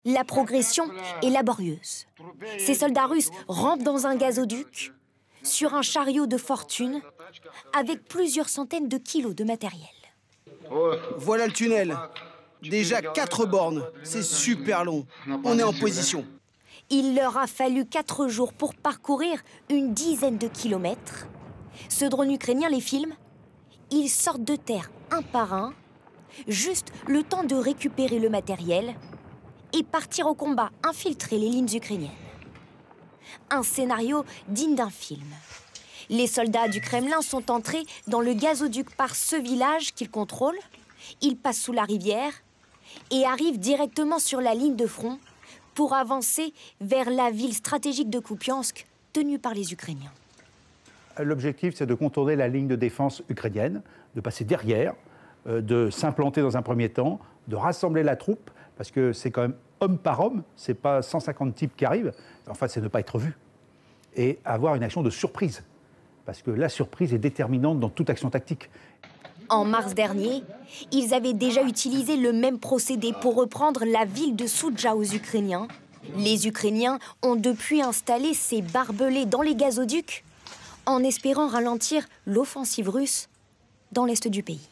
La progression est laborieuse. Ces soldats russes rampent dans un gazoduc, sur un chariot de fortune, avec plusieurs centaines de kilos de matériel. Voilà le tunnel. Déjà 4 bornes. C'est super long. On est en position. Il leur a fallu 4 jours pour parcourir une dizaine de kilomètres. Ce drone ukrainien les filme. Ils sortent de terre un par un, juste le temps de récupérer le matériel et partir au combat, infiltrer les lignes ukrainiennes. Un scénario digne d'un film. Les soldats du Kremlin sont entrés dans le gazoduc par ce village qu'ils contrôlent. Ils passent sous la rivière et arrivent directement sur la ligne de front pour avancer vers la ville stratégique de Kupiansk, tenue par les Ukrainiens. L'objectif, c'est de contourner la ligne de défense ukrainienne, de passer derrière, de s'implanter dans un premier temps, de rassembler la troupe, parce que c'est quand même homme par homme, c'est pas 150 types qui arrivent, enfin c'est ne pas être vu, et avoir une action de surprise, parce que la surprise est déterminante dans toute action tactique. En mars dernier, ils avaient déjà utilisé le même procédé pour reprendre la ville de Soudja aux Ukrainiens. Les Ukrainiens ont depuis installé ces barbelés dans les gazoducs, en espérant ralentir l'offensive russe dans l'est du pays.